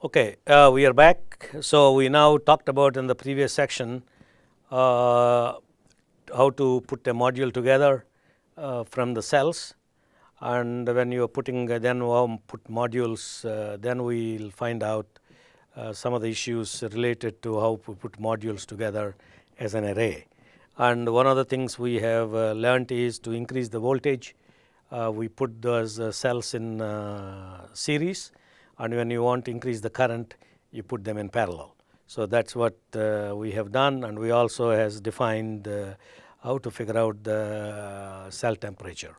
Okay, we are back. So we now talked about in the previous section how to put a module together from the cells, and when you are putting then put modules, then we will find out some of the issues related to how to put modules together as an array. And one of the things we have learned is to increase the voltage. We put those cells in series, and when you want to increase the current, you put them in parallel. So that's what we have done, and we also has defined how to figure out the cell temperature,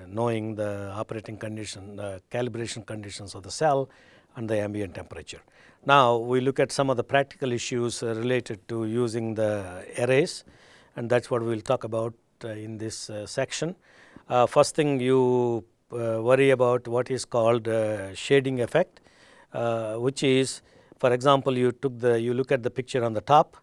knowing the operating condition, the calibration conditions of the cell and the ambient temperature. Now we look at some of the practical issues related to using the arrays, and that's what we'll talk about in this section. First thing, you worry about what is called shading effect, which is, for example, you look at the picture on the top.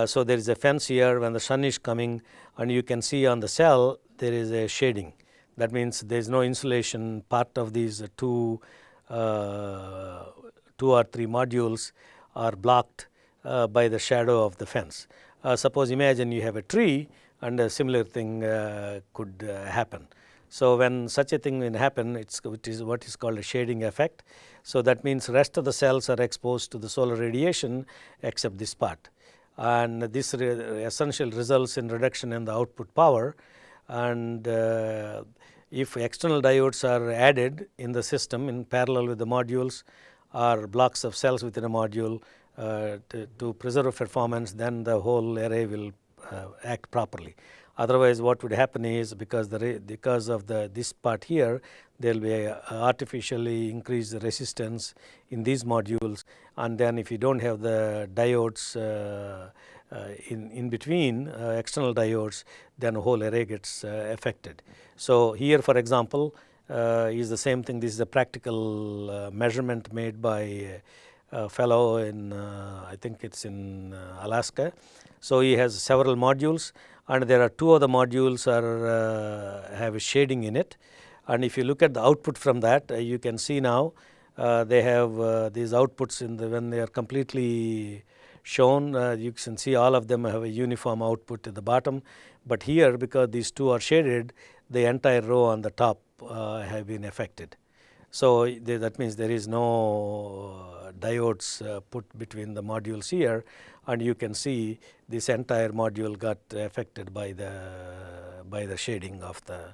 So there is a fence here. When the sun is coming, and you can see on the cell there is a shading. That means there is no insulation. Part of these two or three modules are blocked by the shadow of the fence. Suppose imagine you have a tree, and a similar thing could happen. So when such a thing will happen, it is what is called a shading effect. So that means rest of the cells are exposed to the solar radiation except this part, and this essentially results in reduction in the output power. And if external diodes are added in the system in parallel with the modules or blocks of cells within a module to preserve performance, then the whole array will act properly. Otherwise, what would happen is, because of this part here, there will be a artificially increased resistance in these modules, and then if you don't have the diodes in between external diodes, then the whole array gets affected. So here, for example, is the same thing. This is a practical measurement made by a fellow in I think it's in Alaska. So he has several modules, and there are two of the modules have a shading in it. And if you look at the output from that, you can see now they have these outputs when they are completely shown. You can see all of them have a uniform output at the bottom. But here, because these two are shaded, the entire row on the top have been affected. So that means there is no diodes put between the modules here, and you can see this entire module got affected by the shading of the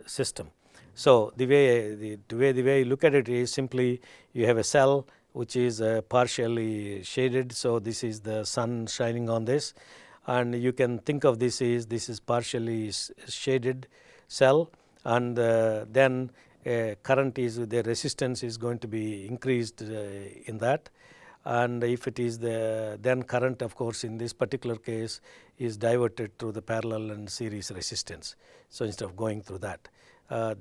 system. So the way you look at it is simply you have a cell which is partially shaded. So this is the sun shining on this, and you can think of this is partially shaded cell, and then current is, the resistance is going to be increased in that. And if it is then current, of course, in this particular case is diverted through the parallel and series resistance. So instead of going through that,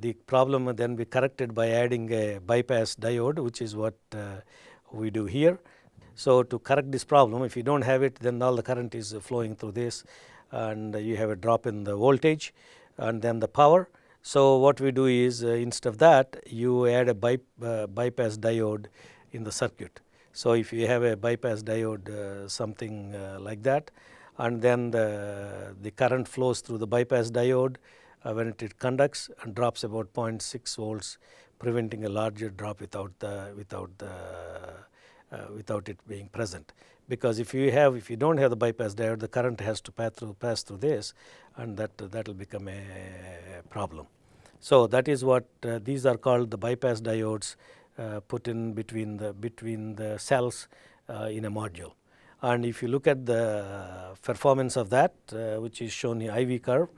the problem will then be corrected by adding a bypass diode, which is what we do here. So to correct this problem, if you don't have it, then all the current is flowing through this, and you have a drop in the voltage and then the power. So what we do is instead of that, you add a bypass diode in the circuit. So if you have a bypass diode, something like that, and then the current flows through the bypass diode when it conducts and drops about 0.6 volts, preventing a larger drop without it being present. Because if you don't have the bypass diode, the current has to pass through this, and that will become a problem. So that is what these are called, the bypass diodes put in between the cells in a module. And if you look at the performance of that, which is shown in IV curve,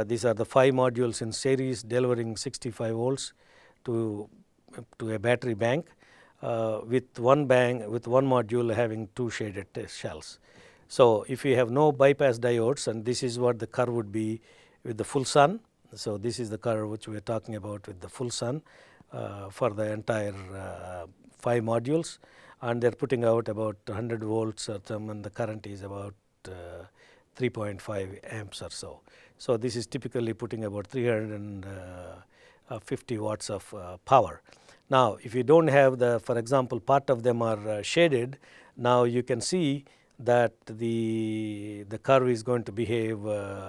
these are the 5 modules in series delivering 65 volts to a battery bank, with one module having 2 shaded shells. So if you have no bypass diodes, and this is what the curve would be with the full sun. So this is the curve which we are talking about with the full sun for the entire 5 modules, and they are putting out about 100 volts and the current is about 3.5 amps or so. So this is typically putting about 300 50 watts of power. Now, if you don't have for example, part of them are shaded, now you can see that the curve is going to behave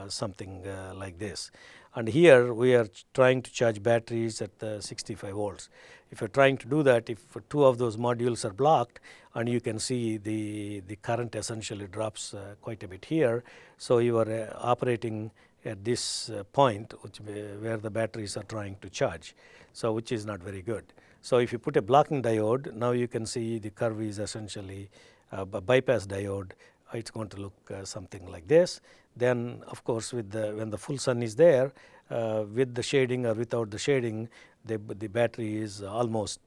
something like this. And here we are trying to charge batteries at 65 volts. If you're trying to do that, if two of those modules are blocked, and you can see the current essentially drops quite a bit here. So you are operating at this point where the batteries are trying to charge, so which is not very good. So if you put a blocking diode, now you can see the curve is essentially a bypass diode. It's going to look something like this. Then of course with when the full sun is there, with the shading or without the shading, the battery is almost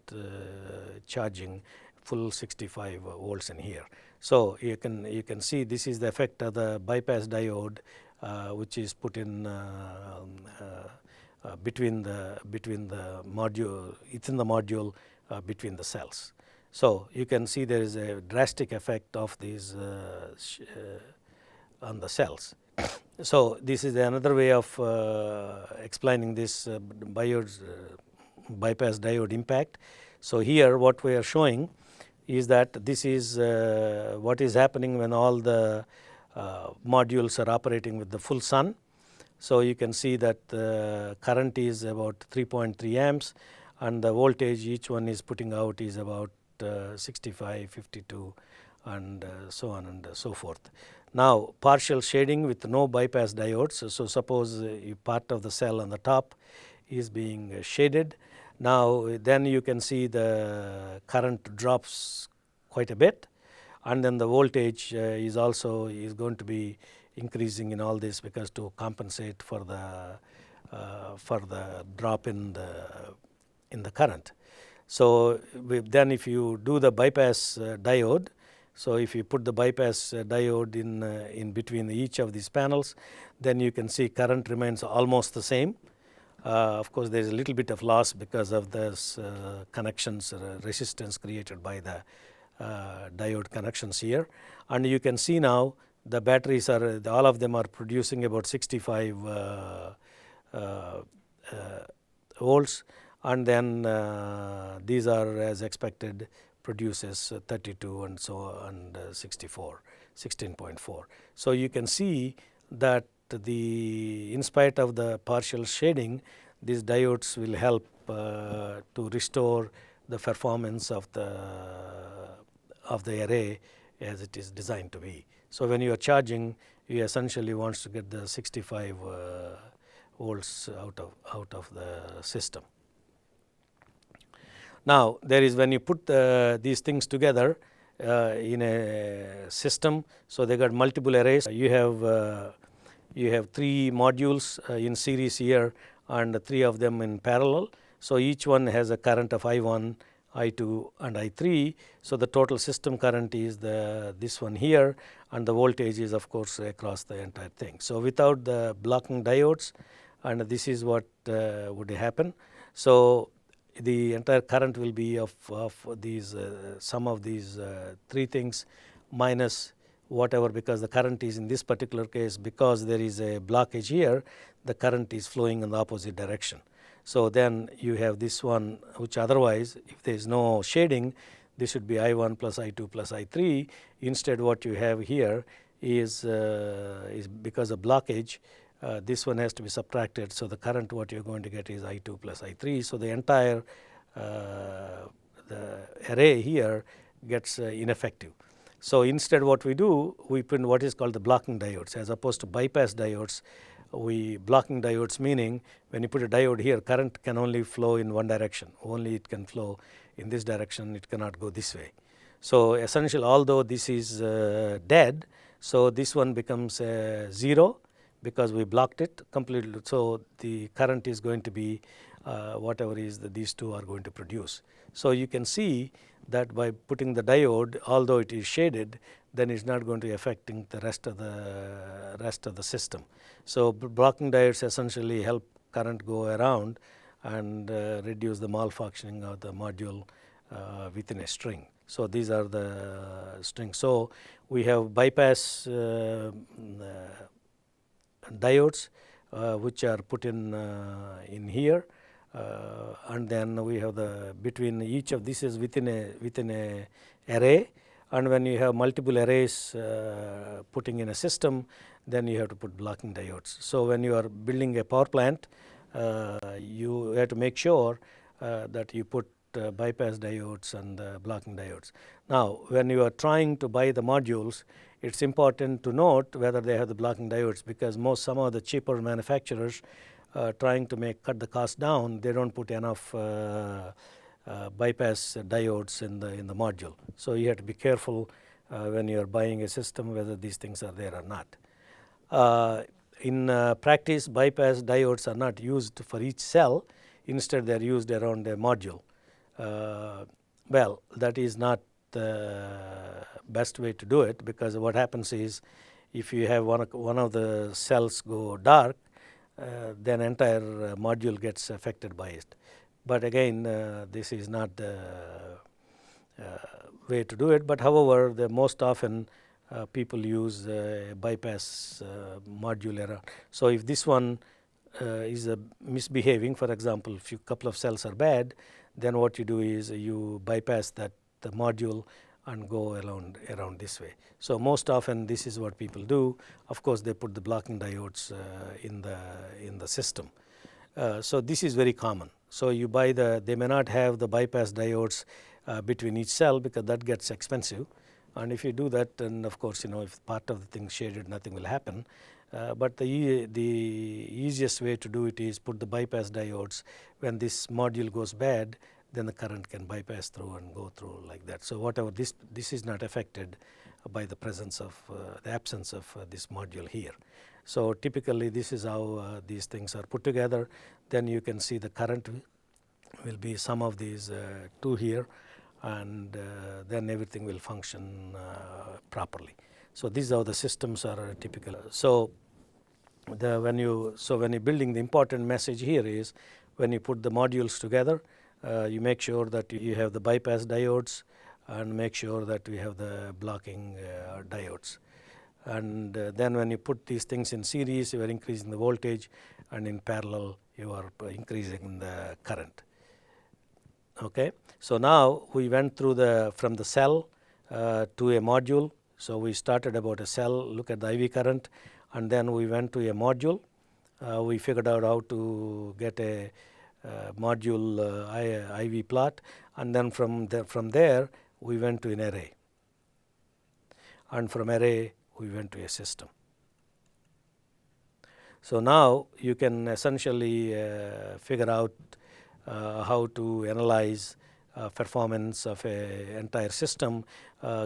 charging full 65 volts in here. So you can see this is the effect of the bypass diode, which is put in between the module, it's in the module between the cells. So you can see there is a drastic effect of these on the cells. So this is another way of explaining this bypass diode impact. So here what we are showing is that this is what is happening when all the modules are operating with the full sun. So you can see that the current is about 3.3 amps, and the voltage each one is putting out is about 65, 52, and so on and so forth. Now partial shading with no bypass diodes. So suppose part of the cell on the top is being shaded. Now then you can see the current drops quite a bit, and then the voltage is going to be increasing in all this, because to compensate for the drop in the current. So then if you do the bypass diode, so if you put the bypass diode in between each of these panels, then you can see current remains almost the same. Of course, there is a little bit of loss because of this connections resistance created by the diode connections here. And you can see now the batteries are, all of them are producing about 65 volts, and then these are, as expected, produces 32 and so on, and 64, 16.4. So you can see that in spite of the partial shading, these diodes will help to restore the performance of the array as it is designed to be. So when you are charging, you essentially want to get the 65 volts out of the system. Now there is, when you put these things together in a system, so they got multiple arrays. You have 3 modules in series here, and 3 of them in parallel. So each one has a current of I1, I2 and I3. So the total system current is this one here, and the voltage is of course across the entire thing. So without the blocking diodes, and this is what would happen. So the entire current will be of these sum of these 3 things minus whatever, because the current is in this particular case, because there is a blockage here, the current is flowing in the opposite direction. So then you have this one, which otherwise, if there is no shading, this should be I1 plus I2 plus I3. Instead what you have here is because of blockage, this one has to be subtracted. So the current what you are going to get is I2 plus I3. So the entire the array here gets ineffective. So instead what we do, we put what is called the blocking diodes as opposed to bypass diodes. Blocking diodes meaning when you put a diode here, current can only flow in one direction. Only it can flow in this direction, it cannot go this way. So essentially, although this is dead, so this one becomes 0 because we blocked it completely. So the current is going to be whatever is these two are going to produce. So you can see that by putting the diode, although it is shaded, then it's not going to be affecting the rest of the system. So blocking diodes essentially help current go around and reduce the malfunctioning of the module within a string. So these are the strings. So we have bypass diodes which are put in here, and then we have the between each of this is within a array, and when you have multiple arrays putting in a system, then you have to put blocking diodes. So when you are building a power plant, you have to make sure that you put bypass diodes and blocking diodes. Now when you are trying to buy the modules, it's important to note whether they have the blocking diodes, because some of the cheaper manufacturers trying to cut the cost down, they don't put enough bypass diodes in the module. So you have to be careful when you are buying a system whether these things are there or not. In practice, bypass diodes are not used for each cell. Instead, they are used around a module. Well, that is not the best way to do it, because what happens is if you have one of the cells go dark, then entire module gets affected by it. But again, this is not the way to do it. But however, the most often people use bypass module error. So if this one is misbehaving, for example, if a couple of cells are bad, then what you do is you bypass the module and go around this way. So most often this is what people do. Of course, they put the blocking diodes in the system. So this is very common. So you buy they may not have the bypass diodes between each cell, because that gets expensive. And if you do that, then of course, if part of the thing is shaded, nothing will happen. But the easiest way to do it is put the bypass diodes. When this module goes bad, then the current can bypass through and go through like that. So whatever this is not affected by the presence of the absence of this module here. So typically this is how these things are put together. Then you can see the current will be some of these two here, and then everything will function properly. So these are the systems are typical. So when you're building, the important message here is when you put the modules together, you make sure that you have the bypass diodes, and make sure that we have the blocking diodes. And then when you put these things in series, you are increasing the voltage, and in parallel you are increasing the current. Okay. So now we went through from the cell to a module. So we started about a cell, look at the IV current, and then we went to a module. We figured out how to get a module IV plot, and then from there we went to an array, and from array we went to a system. So now you can essentially figure out how to analyze performance of an entire system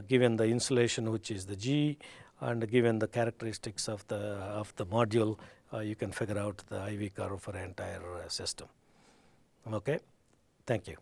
given the insulation, which is the G, and given the characteristics of the module. You can figure out the IV curve for an entire system. Okay, thank you.